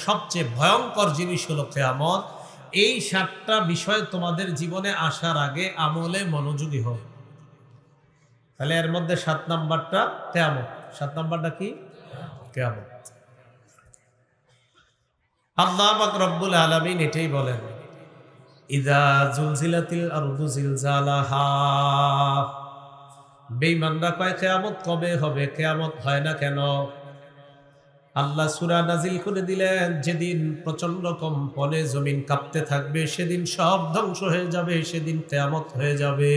সবচেয়ে ভয়ঙ্কর জিনিস হলো কিয়ামত। এই 7টা বিষয় তোমাদের জীবনে আসার আগে আমলে মনোযোগী হোক। তাহলে এর মধ্যে 7 নাম্বারটা কিয়ামত। 7 নাম্বারটা কি? কিয়ামত। আল্লাহ পাক রব্বুল আলামিন এটাই বলেন, ইযা জুলজিলাতিল আরদু জিলজালাহা। বেঈমানরা কয় কিয়ামত কবে হবে? কিয়ামত হয় না কেন? আল্লাহ সূরা নাজিল করে দিলেন, যেদিন প্রচন্ড কম্পনে জমিন কাঁপতে থাকবে, সেদিন সব ধ্বংস হয়ে যাবে, সেদিন কিয়ামত হয়ে যাবে।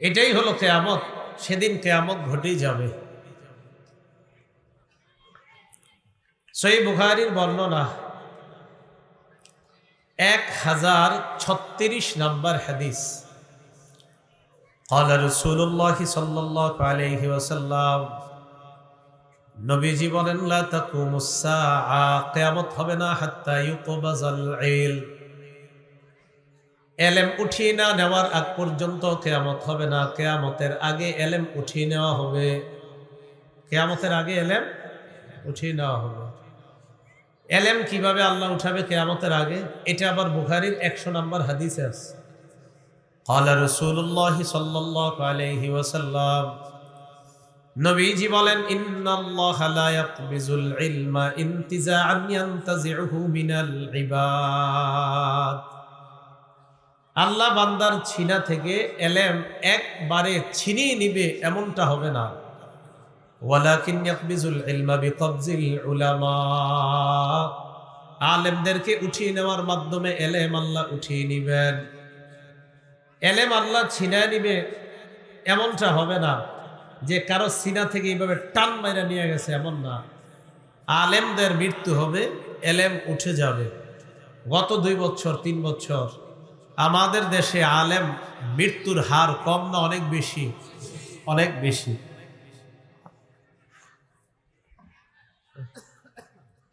এটাই হলো কিয়ামত। সেদিন কিয়ামত ঘটেই যাবে। সহিহ বুখারীর বর্ণনা 1036 নম্বর হাদিস। قال رسول الله صلى الله عليه وسلم, নবীজি বলেন, লা তাকুমুস সাআ, কিয়ামত হবে না হাত্তা ইউকবাজাল ইলম, ইলম উঠিয়ে না নেওয়ার আগ পর্যন্ত কিয়ামত হবে না। কিয়ামতের আগে ইলম উঠিয়ে নেওয়া হবে। কিয়ামতের আগে ইলম উঠিয়ে নেওয়া হবে। ইলম কিভাবে আল্লাহ উঠাবে কিয়ামতের আগে? এটা আবার বুখারীর 100 নম্বর হাদিসে আছে। قال رسول الله صلى الله عليه وسلم, নবীজি বলেন, ইন্নাল্লাহা লা ইয়াকবিজুল ইলমা ইনতিজাআন ইয়ানতাজিউহু মিনাল ইবাদ। আল্লাহ বান্দার ছিনা থেকে ইলম একবারে ছিনিয়ে নিবে এমনটা হবে না। ওয়ালাকিন ইয়াকবিজুল ইলমা বিকবজিল উলামা, আলেমদেরকে উঠিয়ে নেওয়ার মাধ্যমে ইলম আল্লাহ উঠিয়ে নিবেন। ইলম আল্লাহ ছিনায় নিবে এমনটা হবে না যে কারো সিনা থেকে এইভাবে টান মাইরা নিয়ে গেছে, এমন না। আলেমদের মৃত্যু হবে, ইলম উঠে যাবে। গত 2 বছর 3 বছর আমাদের দেশে আলেম মৃত্যুর হার কম না অনেক বেশি? অনেক বেশি।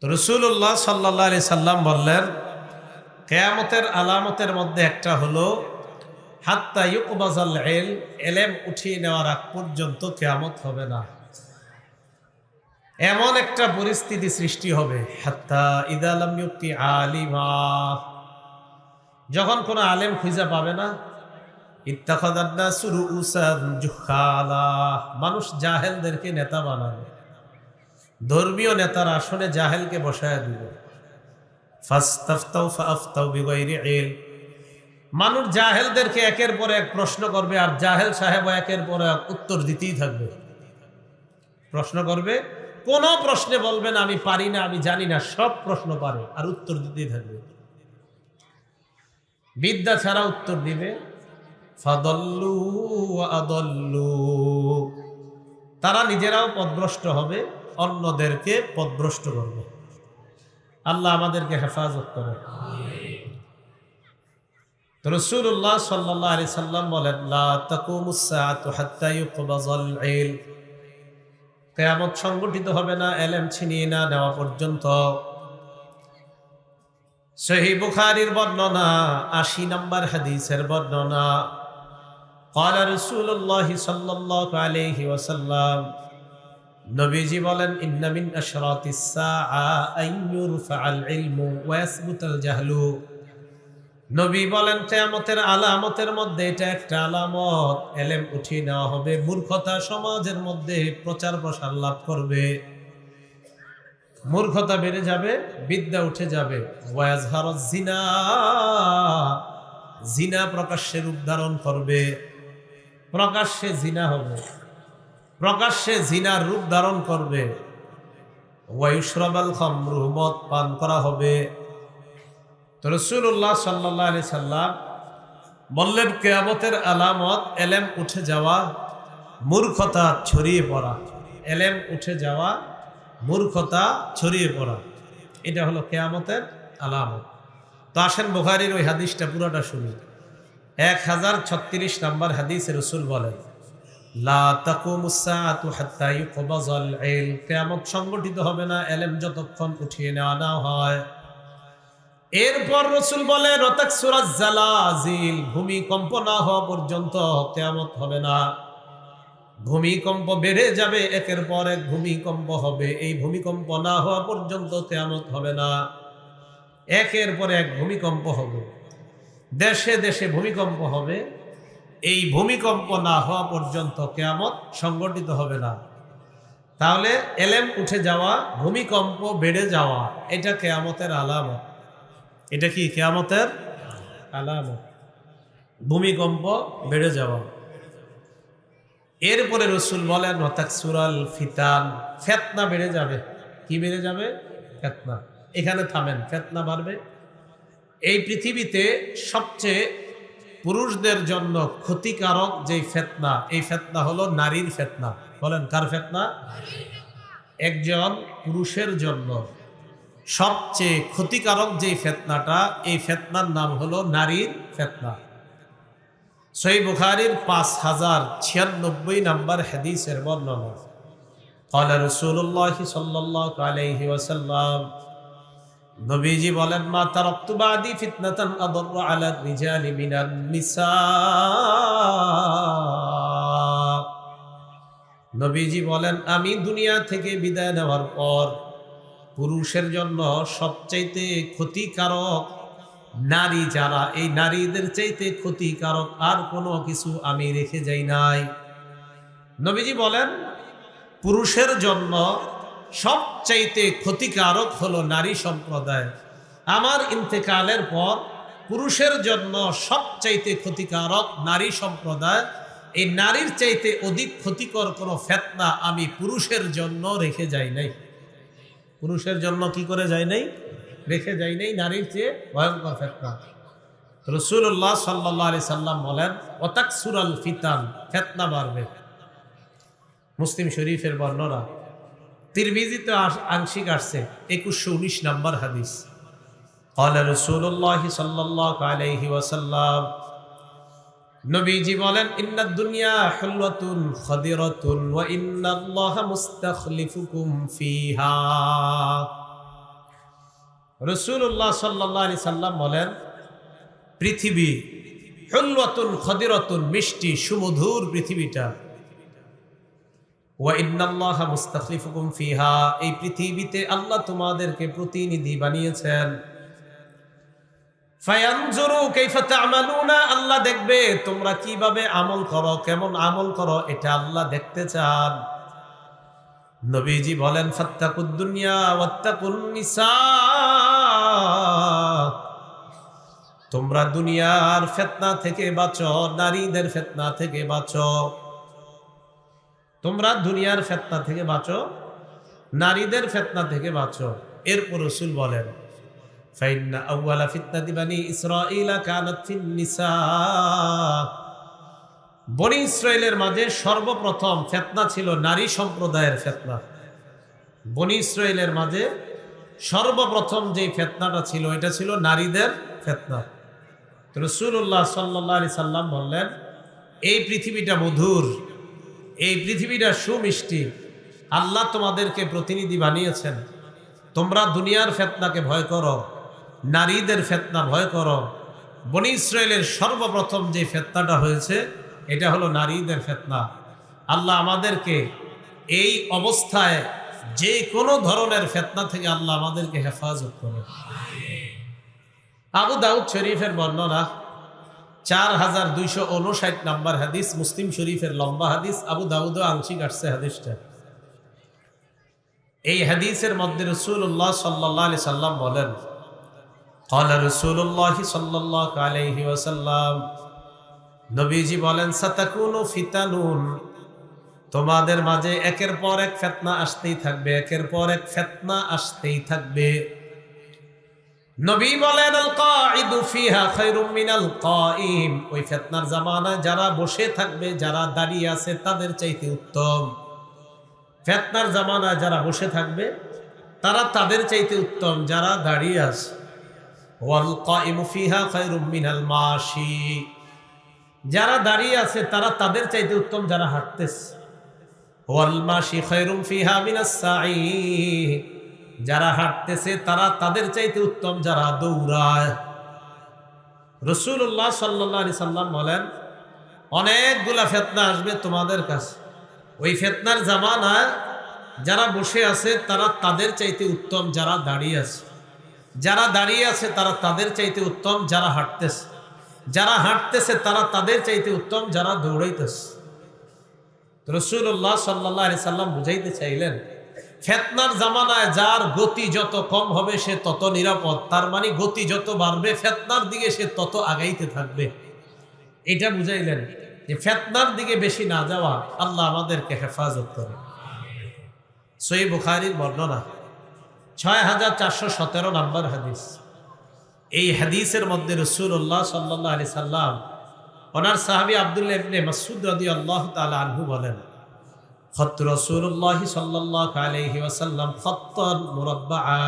তো রাসূলুল্লাহ সাল্লাল্লাহু আলাইহি সাল্লাম বললেন, কিয়ামতের আলামতের মধ্যে একটা হলো হাত্তা ইউকবাজাল ইলম, ইলম উঠিয়ে নেওয়ার আগ পর্যন্ত কিয়ামত হবে না। এমন একটা পরিস্থিতি সৃষ্টি হবে, হাত্তা ইযা লাম ইউতি আলিমা, যখন কোনো আলেম খুঁজে পাবে না, ইত্তাখাযান নাসু রুউসান জুহালা, মানুষ জাহেলদেরকে নেতা বানাবে। ধর্মীয় নেতার আসনে জাহেলকে বসায় দিবে। ফাস্তাফতাউ ফাআফতাউ বিগাইরি ইলম, মানুষ জাহেলদেরকে একের পর এক প্রশ্ন করবে, আর জাহেল সাহেব একের পর এক উত্তর দিতেই থাকবে। প্রশ্ন করবে, কোন প্রশ্নে বলবে না আমি পারি না, আমি জানি না, সব প্রশ্ন পারে আর উত্তর দিতেই থাকবে। বিদ্যা ছাড়া উত্তর দিবে। ফাদাল্লু ওয়া আদাল্লু, তারা নিজেরাও পথভ্রষ্ট হবে, অন্যদেরকে পথভ্রষ্ট করবে। আল্লাহ আমাদেরকে হেফাজত করে। তো রাসূলুল্লাহ সাল্লাল্লাহু আলাইহি সাল্লাম বলেন, লা তাকুমুস সাআতু হাত্তা ইউকবাজাল ইলম, কিয়ামত সংগঠিত হবে না ইলম ছিনিয়ে না নেওয়া পর্যন্ত। সহিহ বুখারীর বর্ণনা 80 নম্বর হাদিসের বর্ণনা। قال رسول الله صلى الله عليه وسلم, নবীজি বলেন, ইন্না মিন আশরাতিস সাআ আন ইউরফাআল ইলমু ওয়া ইয়াসবুতাল জাহলু, নবী বলেন কিয়ামতের আলামতের মধ্যে এটা একটা আলামত, ইলম উঠিয়ে নেওয়া হবে, মূর্খতা সমাজের মধ্যে প্রচার প্রসার লাভ করবে, মূর্খতা বেড়ে যাবে, বিদ্যা উঠে যাবে। ওয়া ইয়াজহারুজ জিনা, জিনা প্রকাশ্যে রূপ ধারণ করবে, প্রকাশ্যে জিনা হবে, প্রকাশ্যে জিনার রূপ ধারণ করবে। ওয়া ইউশরাবাল খামরু, মদ পান করা হবে। তো রাসূলুল্লাহ সাল্লাল্লাহু আলাইহি সাল্লাম বললেন, কিয়ামতের আলামত ইলম উঠে যাওয়া, মূর্খতা ছড়িয়ে পড়া। ইলম উঠে যাওয়া, মূর্খতা ছড়িয়ে পড়া, এটা হলো কিয়ামতের আলামত। তো আসেন বুখারীর ওই হাদিসটা পুরোটা শুনি। 1036 নম্বর হাদিসে রাসূল বলেন, লা তাকুমুস সাআতু হাত্তা ইউকবাজাল ইলম, কিয়ামত সংগঠিত হবে না ইলম যতক্ষণ উঠিয়ে নেওয়া না হয়। এরপর রাসূল বলেন, ওয়াতাকসুরাজ জালাজিল, ভূমিকম্প না হওয়া পর্যন্ত কিয়ামত হবে না। ভূমিকম্প বেড়ে যাবে, একের পর এক ভূমিকম্প হবে। এই ভূমিকম্প না হওয়া পর্যন্ত কিয়ামত হবে না। একের পর এক ভূমিকম্প হবে, দেশে দেশে ভূমিকম্প হবে। এই ভূমিকম্প না হওয়া পর্যন্ত কিয়ামত সংগঠিত হবে না। তাহলে এলেম উঠে যাওয়া, ভূমিকম্প বেড়ে যাওয়া, এটা কিয়ামতের আলামত। এটা কি কিয়ামতের আলামত? ভূমিকম্প বেড়ে যাওয়া। এরপরে রসুল বলেন ওয়াতাকসুরাল ফিতান, ফিতনা বেড়ে যাবে। কি বেড়ে যাবে? ফিতনা। এখানে থামেন, ফিতনা বাড়বে। এই পৃথিবীতে সবচেয়ে পুরুষদের জন্য ক্ষতিকারক যে ফিতনা, এই ফিতনা হলো নারীর ফিতনা। বলেন, কার ফিতনা? একজন পুরুষের জন্য সবচেয়ে ক্ষতিকারক যে ফিতনাটা, এই ফিতনার নাম হলো নারীর ফিতনা। সহিহ বুখারীর 5096 নম্বর হাদিসের বর্ণনা। ক্বালা রাসূলুল্লাহ সাল্লাল্লাহু আলাইহি ওয়াসাল্লাম, নবীজি বলেন, মা তারাকতু বাদি ফিতনাতান আদাররু আলা রিজালি মিনান নিসা। নবীজি বলেন, আমি দুনিয়া থেকে বিদায় নেওয়ার পর পুরুষের জন্য সবচাইতে ক্ষতিকারক নারী যারা, এই নারীদের চাইতে ক্ষতিকারক আর কোনো কিছু আমি রেখে যাই নাই। নবীজি বলেন, পুরুষের জন্য সবচাইতে ক্ষতিকারক হলো নারী সম্প্রদায়। আমার ইন্তেকালের পর পুরুষের জন্য সবচাইতে ক্ষতিকারক নারী সম্প্রদায়। এই নারীর চাইতে অধিক ক্ষতিকর কোনো ফিতনা আমি পুরুষের জন্য রেখে যাই নাই। পুরুষের জন্য কি করে যাই নাই? রেখে যাই নাই নারীর চেয়ে ভয়ঙ্কর ফিতনা। রাসূলুল্লাহ সাল্লাল্লাহু আলাইহি সাল্লাম বলেন, ওয়াতাকসুরাল ফিতান, ফিতনা বাড়বে। মুসলিম শরীফের বর্ণনা। তিরমিজিতে আংশিক আসছে 2119 নম্বর হাদিস। ক্বালা রাসূলুল্লাহ সাল্লাল্লাহু আলাইহি ওয়াসাল্লাম, নবীজি বলেন, ইন্নাদ দুনিয়া হুলওয়াতুন খাদিরাতুন ওয়া ইন্নাল্লাহা মুস্তাখলিফুকুম ফিহা। রাসূলুল্লাহ সাল্লাল্লাহু আলাইহি সাল্লাম বলেন, পৃথিবী হুলওয়াতুন খাদিরাতুন, মিষ্টি সুমধুর পৃথিবীটা। ওয়া ইন্নাল্লাহা মুস্তাখলিফুকুম ফিহা, এই পৃথিবীতে আল্লাহ তোমাদেরকে প্রতিনিধি বানিয়েছেন। ফায়ানজুরু কাইফা তা'মালুনা, আল্লাহ দেখবে তোমরা কিভাবে আমল করো, কেমন আমল করো, এটা আল্লাহ দেখতে চান। নবীজি বলেন, ফাত্তাকুদ দুনিয়া ওয়াত্তাকুন নিসা, তোমরা দুনিয়ার ফিতনা থেকে বাঁচো, নারীদের ফিতনা থেকে বাঁচো। তোমরা দুনিয়ার ফিতনা থেকে বাঁচো, নারীদের ফিতনা থেকে বাঁচো। এরপর রাসূল বলেন, ফাইন্না আউয়ালা ফিতনাতি বানি ইসরাঈলা কানাত ফিন নিসা, বনি ইসরাইলের মাঝে সর্বপ্রথম ফিতনা ছিল নারী সম্প্রদায়ের ফিতনা। বনি ইসরাইলের মাঝে সর্বপ্রথম যে ফিতনাটা ছিল, এটা ছিল নারীদের ফিতনা। রাসূলুল্লাহ সাল্লাল্লাহু আলাইহি সাল্লাম বললেন, এই পৃথিবীটা মধুর, এই পৃথিবীটা সুমিষ্টি, আল্লাহ তোমাদেরকে প্রতিনিধি বানিয়েছেন। তোমরা দুনিয়ার ফিতনাকে ভয় করো, নারীদের ফিতনা ভয় করো। বনি ইসরাইলের সর্বপ্রথম যে ফিতনাটা হয়েছে, এটা হলো নারীদের ফিতনা। আল্লাহ আমাদেরকে এই অবস্থায় যে কোনো ধরনের ফিতনা থেকে আল্লাহ আমাদেরকে হেফাজত করে। আবু দাউদ শরীফের বর্ণনা, 4259 নম্বর হাদিস, মুসলিম শরীফের লম্বা হাদিস, আবু দাউদও আংশিক আসছে হাদিসটা। এই হাদিসের মধ্যে রাসূলুল্লাহ সাল্লাল্লাহু আলাইহি সাল্লাম বলেন, ক্বালা রাসূলুল্লাহ সাল্লাল্লাহু আলাইহি ওয়াসাল্লাম, নবীজি বলেন, সাতাকুনু ফিতানুন, তোমাদের মাঝে একের পর এক ফিতনা আসতেই থাকবে, একের পর এক ফিতনা আসতেই থাকবে। নবী বলেন, আল কাঈদু ফিহা খায়রুম মিনাল কাঈম, ওই ফিতনার জামানায় যারা বসে থাকবে, যারা দাঁড়িয়ে আছে তাদের চাইতে উত্তম। ফিতনার জামানায় যারা বসে থাকবে তারা তাদের চাইতে উত্তম যারা দাঁড়িয়ে আছে। ওয়াল কাঈমু ফিহা খায়রুম মিনাল মাশি, যারা দাঁড়িয়ে আছে তারা তাদের চাইতে উত্তম যারা হাঁটতেছে। ওয়াল মাশি খায়রুম ফিহা মিনাস সাঈ, যারা হাঁটতেছে তারা তাদের চাইতে উত্তম যারা দৌড়ায়। রাসূলুল্লাহ সাল্লাল্লাহু আলাইহি সাল্লাম বলেন, অনেকগুলা ফিতনা আসবে তোমাদের কাছে, ওই ফিতনার জামানায় যারা বসে আছে তারা তাদের চাইতে উত্তম যারা দাঁড়িয়ে আছে, যারা দাঁড়িয়ে আছে তারা তাদের চাইতে উত্তম যারা হাঁটতেছে, যারা হাঁটতেছে তারা তাদের চাইতে উত্তম যারা দৌড়াইতেছে। রাসূলুল্লাহ সাল্লাল্লাহু আলাইহি সাল্লাম বুঝাইতে চাইলেন ফিতনার জামানায় যার গতি যত কম হবে সে তত নিরাপদ, তার মানে গতি যত বাড়বে ফিতনার দিকে সে তত আগাইতে থাকবে। এটা বুঝাইলেন যে ফিতনার দিকে বেশি না যাওয়া। আল্লাহ আমাদেরকে হেফাজত করে। সহিহ বুখারীর বর্ণনা 6417 নম্বর হাদিস। এই হাদিসের মধ্যে রাসূলুল্লাহ সাল্লাল্লাহু আলাইহি সাল্লাম ওনার সাহাবী আব্দুল্লাহ ইবনে মাসউদ রাদিয়াল্লাহু তাআলা আনহু বলেন, খত রাসূলুল্লাহ সাল্লাল্লাহু আলাইহি ওয়াসাল্লাম খত্তান মুরাব্বাআ।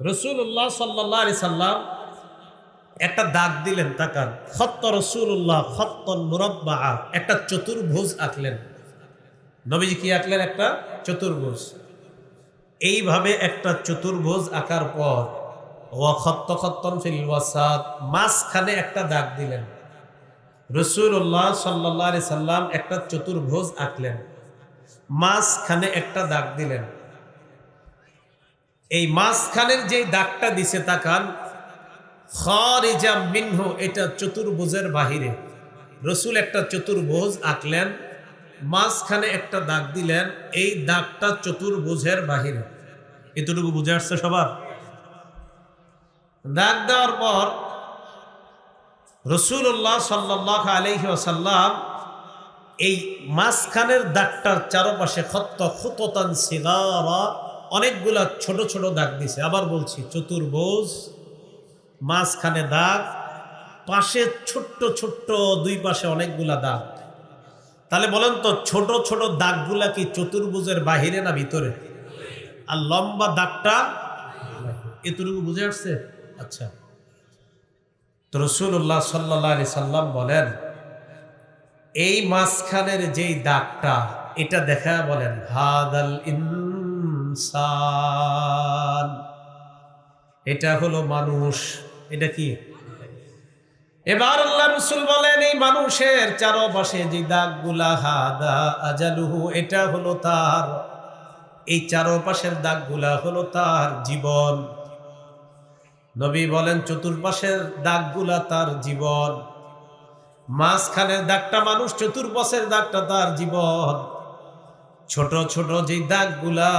রাসূলুল্লাহ সাল্লাল্লাহু আলাইহি সাল্লাম একটা দাগ দিলেন, তাকান। খত্ত রাসূলুল্লাহ খত্তান মুরাব্বাআ, একটা চতুর্ভুজ আঁকলেন। নবীজি কি আঁকলেন? একটা চতুর্ভুজ। এইভাবে একটা চতুর্ভুজ আঁকার পর ওয়া খত্ত খত্তান ফিল ওয়াসাত, মাঝখানে একটা দাগ দিলেন। রাসূলুল্লাহ সাল্লাল্লাহু আলাইহি সাল্লাম একটা চতুর্ভুজ আঁকলেন, মাঝখানে একটা দাগ দিলেন। এই মাঝখানের যে দাগটা দিছে তাকান, খারিজা মিনহু, এটা চতুর্ভুজের বাহিরে। রাসূল একটা চতুর্ভুজ আঁকলেন, মাঝখানে একটা দাগ দিলেন, এই দাগটা চতুর্ভুজের বাহিরে। এতটুকু বুঝে আসছে সবার? দাগ দেওয়ার পর রাসূলুল্লাহ সাল্লাল্লাহু আলাইহি ওয়াসাল্লাম এই মাঝখানের দাগটার চারপাশে খত্ত খুততান সিগারা, অনেকগুলা ছোট ছোট দাগ দিছে। আবার বলছি, চতুর্ভুজ, মাঝখানে দাগ, পাশে ছোট্ট ছোট্ট দুই পাশে অনেকগুলা দাগ। তাহলে বলেন তো, ছোট ছোট দাগগুলা কি চতুর্ভুজের বাহিরে না ভিতরে? আর লম্বা দাগটা? এতটুকু বুঝে আসছে? আচ্ছা, তো রাসূলুল্লাহ সাল্লাল্লাহু আলাইহি সাল্লাম বলেন, এই মাঝখানের যেই দাগটা, এটা দেখা বলেন হাদাল ইনসান, এটা হলো মানুষ। এটা কি? এবার আল্লাহ রাসূল বলেন, এই মানুষের চারপাশে যে দাগগুলা, হাদা আজালুহু, এটা হলো তার, এই চারপাশের দাগগুলা হলো তার জীবন। নবী বলেন চতুর্পাশের দাগগুলা তার জীবন, মাঝখানের দাগটা মানুষ, চতুর্পাশের দাগটা তার জীবন। ছোট ছোট যে দাগগুলা,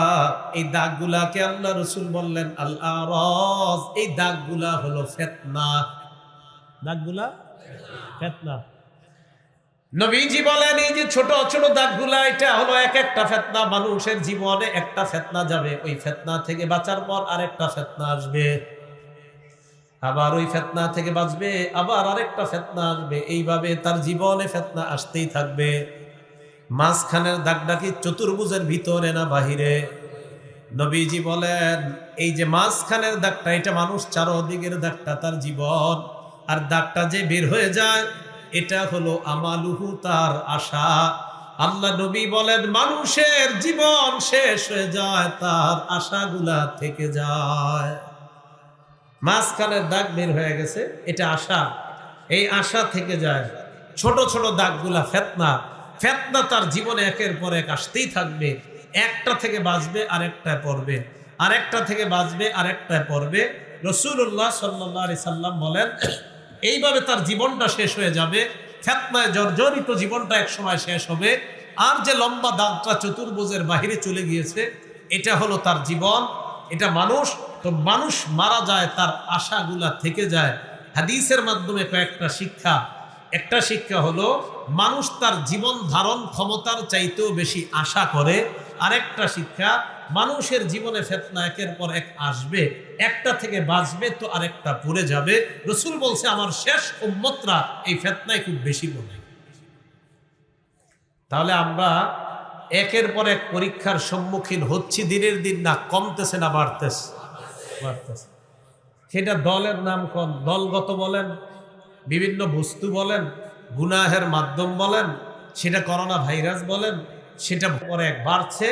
এই দাগগুলাকে আল্লাহ রাসূল বললেন আল আরাজ, এই দাগগুলা হলো ফিতনা। দাগগুলা ফিতনা। নবীজি বলেন এই যে ছোট ছোট দাগগুলা, এটা হলো এক একটা ফিতনা। মানুষের জীবনে একটা ফিতনা যাবে, ওই ফিতনা থেকে বাঁচার পর আরেকটা ফিতনা আসবে, আবার ওই ফিতনা থেকে বাঁচবে, আবার আরেকটা ফিতনা আসবে। এইভাবে তার জীবনে ফিতনা আসতেই থাকবে। মাঝখানের দাগটা কি চতুর্ভুজের ভিতরে না বাহিরে? নবীজি বলেন এই যে মাঝখানের দাগটা, এটা মানুষ, চারদিকের দাগটা তার জীবন, আর দাগটা যে বের হয়ে যায় এটা হলো আমালুহু, তার আশা। আল্লাহ নবী বলেন মানুষের জীবন শেষ হয়ে যায়, তার আশাগুলা থেকে যায়। মাঝখানের দাগ বের হয়ে গেছে, এটা আশা, এই আশা থেকে যায়। ছোট ছোট দাগগুলা ফিতনা। ফিতনা তার জীবনে একের পর এক আসতেই থাকবে। একটা থেকে বাঁচবে আরেকটায় পড়বে, আরেকটা থেকে বাঁচবে আরেকটায় পড়বে। রাসূলুল্লাহ সাল্লাল্লাহু আলাইহি সাল্লাম বলেন এইভাবে তার জীবনটা শেষ হয়ে যাবে। ফিতনায় জর্জরিত জীবনটা এক সময় শেষ হবে। আর যে লম্বা দাগটা চতুর্ভুজের বাহিরে চলে গিয়েছে, এটা হলো তার জীবন, এটা মানুষ। তো মানুষ মারা যায়, তার আশাগুলা থেকে যায়। হাদিসের মাধ্যমে কয়েকটা শিক্ষা। একটা শিক্ষা হলো মানুষ তার জীবন ধারণ ক্ষমতার চাইতেও বেশি আশা করে। আরেকটা শিক্ষা, মানুষের জীবনে ফিতনা একের পর এক আসবে, একটা থেকে বাঁচবে তো আরেকটা পড়ে যাবে। রাসূল বলছে আমার শেষ উম্মতরা এই ফিতনায় খুব বেশি পড়ে। তাহলে আমরা একের পর এক পরীক্ষার সম্মুখীন হচ্ছি দিনের দিন, না কমতেছে না বাড়তেছে? বাড়তেছে। সেটা দলের নাম কোন, দলগত বলেন, বিভিন্ন বস্তু বলেন, গুনাহের মাধ্যম বলেন, সেটা করোনা ভাইরাস বলেন, সেটা পরে এক বাড়ছে,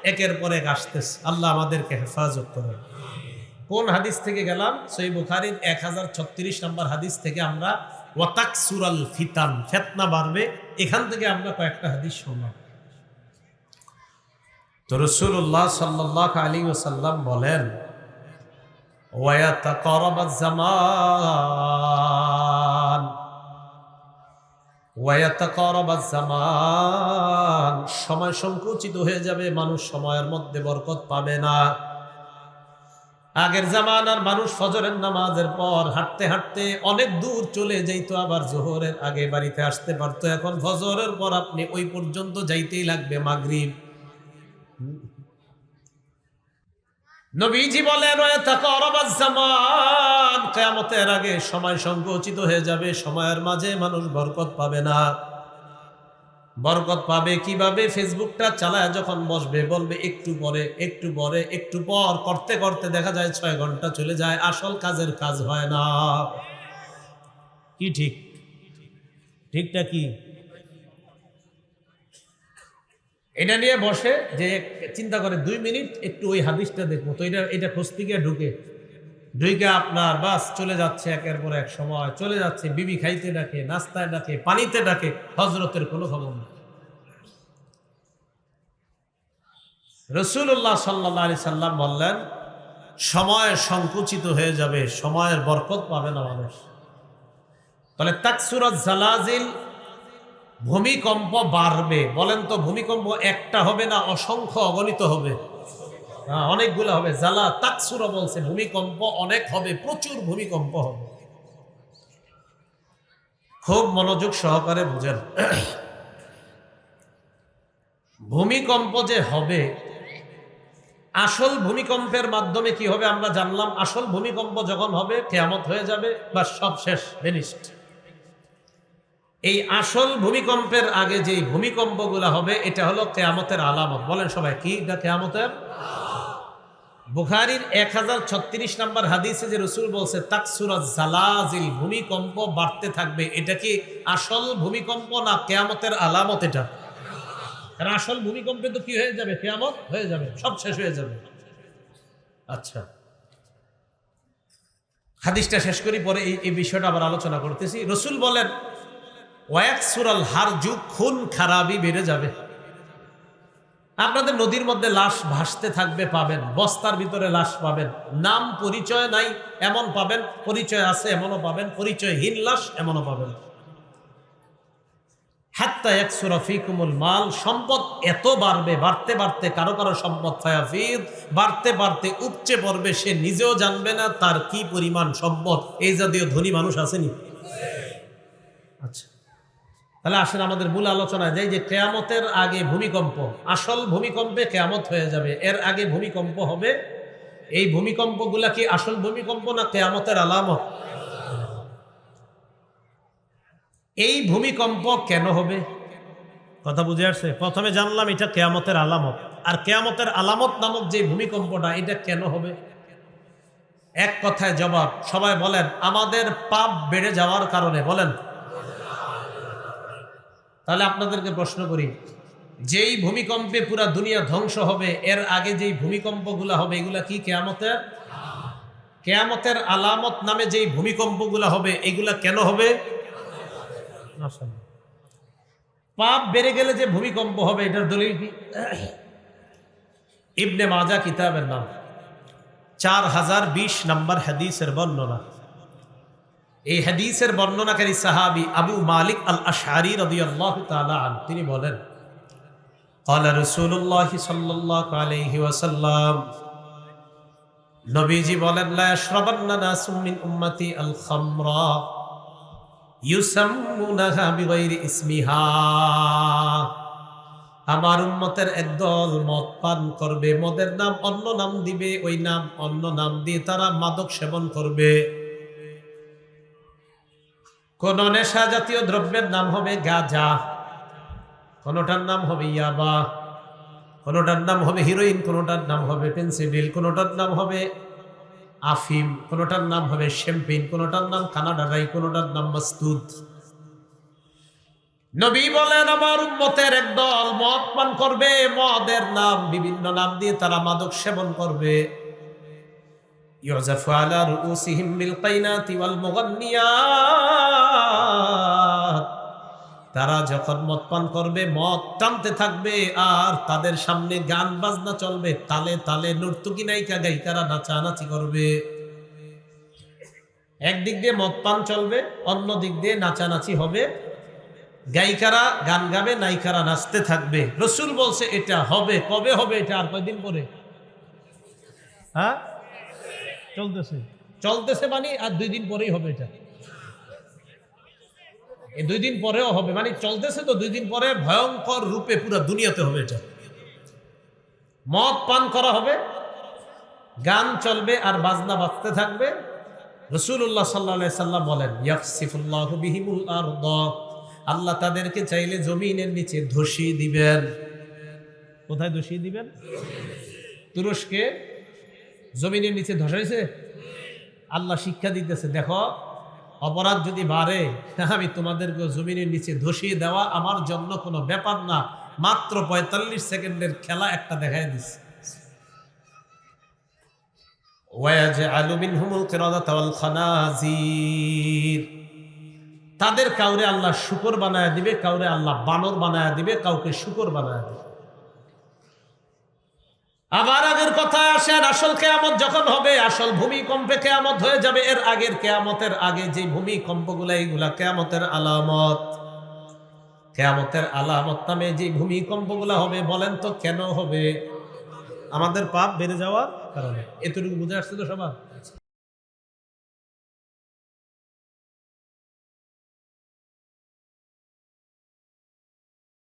একের পর এক আসতেছে। আল্লাহ আমাদেরকে হেফাজত করেন। কোন হাদিস থেকে গেলাম? সহিহ বুখারীর 1036 নম্বর হাদিস থেকে আমরা ওয়াতাকসুরাল ফিতান, ফিতনা বাড়বে, এখান থেকে আমরা কয়েকটা হাদিস শুনলাম। তো রাসূলুল্লাহ সাল্লাল্লাহু আলাইহি ওয়াসাল্লাম বলেন, ওয়ায়াতাকারাবাজ জামান ওয়ায়াতাকারাবাজ জামান, সময় সংকুচিত হয়ে যাবে, মানুষ সময়ের মধ্যে বরকত পাবে না। আগের জামানার মানুষ ফজরের নামাজের পর হাঁটতে হাঁটতে অনেক দূর চলে যাইত, আবার জোহরের আগে বাড়িতে আসতে পারতো। এখন ফজরের পর আপনি ওই পর্যন্ত যাইতেই লাগবে মাগরিব। নবীজি বলেন, ওয়াতাকারাবাজ জামান, কিয়ামতের আগে সময় সংকুচিত হয়ে যাবে, সময়ের মাঝে মানুষ বরকত পাবে না। বরকত পাবে কিভাবে? ফেসবুকটা চালায় যখন বসবে, বলবে একটু পরে একটু পরে একটু পর, করতে করতে দেখা যায় 6 ঘন্টা চলে যায়, আসল কাজের কাজ হয় না। কি ঠিক? ঠিকটা কি? এটা নিয়ে বসে যে চিন্তা করে 2 মিনিট একটু ওই হাদিসটা দেখবো, তো এটা খুঁজতে গিয়ে ঢুকে আপনার বাস চলে যাচ্ছে, একের পর এক সময় চলে যাচ্ছে। বিবি খাইতে ডাকে, নাস্তায় ডাকে, পানিতে ডাকে, হজরতের কোনো খবর নেই। রাসূলুল্লাহ সাল্লাল্লাহু আলাইহি সাল্লাম বললেন, সময় সংকুচিত হয়ে যাবে, সময়ের বরকত পাবে না মানুষ। তাহলে তাকসুরাজ জালাজিল, ভূমিকম্প বাড়বে। বলেন তো, ভূমিকম্প একটা হবে না, অসংখ্য অগণিত হবে? অনেকগুলো হবে। জালা তাকসুরা বলছে, ভূমিকম্প অনেক হবে, প্রচুর ভূমিকম্প হবে। খুব মনোযোগ সহকারে বুঝেন। ভূমিকম্প যে হবে, আসল ভূমিকম্পের মাধ্যমে কি হবে আমরা জানলাম। আসল ভূমিকম্প যখন হবে কিয়ামত হয়ে যাবে, বা সব শেষ, ফিনিশড। এই আসল ভূমিকম্পের আগে যে ভূমিকম্পগুলো হবে, এটা হলো কিয়ামতের আলামত। বলেন সবাই, কি এটা? কিয়ামতের। বুখারীর 1036 নম্বর হাদিসে যে রাসূল বলছে তাকসুরাজ জালাজিল, ভূমিকম্প বাড়তে থাকবে, এটা কি আসল ভূমিকম্প না কিয়ামতের আলামত? এটা কারণ আসল ভূমিকম্পে তো কি হয়ে যাবে? কিয়ামত হয়ে যাবে, সব শেষ হয়ে যাবে। আচ্ছা, হাদিসটা শেষ করি, পরে এই বিষয়টা আবার আলোচনা করতেছি। রাসূল বলেন, ওয়াকসুরাল হারজু, খুন খারাপি বেড়ে যাবে। আপনাদের নদীর মধ্যে লাশ ভাসতে থাকবে, পাবেন। বস্তার ভিতরে লাশ পাবেন, নাম পরিচয় নাই এমন পাবেন, পরিচয় আছে এমনও পাবেন, পরিচয়হীন লাশ এমনও পাবেন। হাত্তা ইয়াকসুরা ফীকুমুল মাল, সম্পদ এত বাড়বে, বাড়তে বাড়তে কারো কারো সম্পদ ফায়াফিদ, বাড়তে বাড়তে উপচে পড়বে, সে নিজেও জানবে না তার কি পরিমাণ সম্পদ। এই জাতীয় ধনী মানুষ আসেনি? আচ্ছা, তাহলে আসেন আমাদের মূল আলোচনায় যাই, যে কিয়ামতের আগে ভূমিকম্প, আসল ভূমিকম্পে কিয়ামত হয়ে যাবে, এর আগে ভূমিকম্প হবে। এই ভূমিকম্পগুলা কি আসল ভূমিকম্প না কিয়ামতের আলামত? এই ভূমিকম্প কেন হবে? কথা বুঝে আসছে? প্রথমে জানলাম এটা কিয়ামতের আলামত, আর কিয়ামতের আলামত নামক যে ভূমিকম্পটা, এটা কেন হবে? এক কথায় জবাব, সবাই বলেন, আমাদের পাপ বেড়ে যাওয়ার কারণে। বলেন। তাহলে আপনাদেরকে প্রশ্ন করি, যেই ভূমিকম্পে পুরা দুনিয়া ধ্বংস হবে, এর আগে যেই ভূমিকম্পগুলা হবে, এগুলা কি কিয়ামতের? কিয়ামতের আলামত নামে যেই ভূমিকম্পগুলা হবে, এগুলা কেন হবে? পাপ বেড়ে গেলে যে ভূমিকম্প হবে, এটার দলিল কি? ইবনে মাজাহ কিতাবের নাম, 4020 নম্বর হাদিসের বর্ণনা। এই হাদিসের বর্ণনাকারী সাহাবী আবু মালিক আল আশআরী রাদিয়াল্লাহু তাআলা আনহু, তিনি বলেন, ক্বালা রাসূলুল্লাহ সাল্লাল্লাহু আলাইহি ওয়াসাল্লাম, নবীজি বলেন, লা ইয়াশরাবান্না নাসুম মিন উম্মতি আল খামরা ইউসাম্মুনাহা বিগাইরি ইসমিহা, আমার উম্মতের একদল মদ পান করবে, মদের নাম অন্য নাম দিবে, ওই নাম অন্য নাম দিয়ে তারা মাদক সেবন করবে। কোন নেশা জাতীয় দ্রব্যের নাম হবে গাঁজা, কোনটার নাম হবে ইয়াবা, কোনটার নাম হবে হিরোইন, কোনটার নাম হবে পেন্সিডিল, কোনটার নাম হবে আফিম, কোনটার নাম হবে শ্যাম্পেন, কোনটার নাম কানাডারাই, কোনটার নাম মাস্তুদ। নবী বলেন, আমার উম্মতের একদল মদ পান করবে, মদের নাম বিভিন্ন নাম দিয়ে তারা মাদক সেবন করবে। ইউযাফু আলা রুউসিহিম বিল কাইনাতি ওয়াল মুগান্নিয়াত, তারা যখন মদ পান করবে মদ টানতে থাকবে আর তাদের সামনে গান বাজনা চলবে, তালে তালে নর্তকী নায়িকা গায়িকারা নাচানাচি করবে। একদিক দিয়ে মদ পান চলবে, অন্য দিক দিয়ে নাচানাচি হবে, গায়িকারা গান গাবে, নায়িকারা নাচতে থাকবে। রসুল বলছে এটা হবে। কবে হবে এটা? আর কয়দিন পরে? হ্যাঁ, চলতেছে চলতেছে মানে আর 2 দিন পরেই হবে। এটা এই 2 দিন পরেও হবে, মানে চলতেছে তো 2 দিন পরে ভয়ঙ্কর রূপে পুরো দুনিয়াতে হবে। এটা মদ পান করা হবে, গান চলবে আর বাজনা বাজতে থাকবে। রাসূলুল্লাহ সাল্লাল্লাহু আলাইহি সাল্লাম বলেন, ইয়াকসিফুল্লাহু বিহিমুল আরদ, আল্লাহ তাদেরকে চাইলে জমিনের নিচে ধসিয়ে দিবেন। কোথায় ধসিয়ে দিবেন? তুরস্কে জমিনের নিচে ধসাইছে। আল্লাহ শিক্ষা দিতেছে, দেখো অপরাধ যদি বাড়ে, আমি তোমাদেরকে জমিনের নিচে ধসিয়ে দেওয়া আমার জন্য কোনো ব্যাপার না, মাত্র 45 সেকেন্ডের খেলা একটা দেখায় দিচ্ছে। ওয়ায়াজআলু মিনহুমুল কিরাদাতা ওয়াল খানাজির, তাদের কাউরে আল্লাহ শুকর বানায় দিবে, কাউরে আল্লাহ বানর বানায় দিবে, কাউকে শুকর বানায় দিবে। আবার আগের কথায় আসেন, আসল কিয়ামত যখন হবে, আসল ভূমিকম্পে কিয়ামত হয়ে যাবে। এর আগের কিয়ামতের আগে যে ভূমিকম্পগুলো, এইগুলা কিয়ামতের আলামত। কিয়ামতের আলামত নামে যে ভূমিকম্পগুলো হবে, বলেন তো কেন হবে? আমাদের পাপ বেড়ে যাওয়ার কারণে। এতটুকু বুঝে আসছে তো সবার?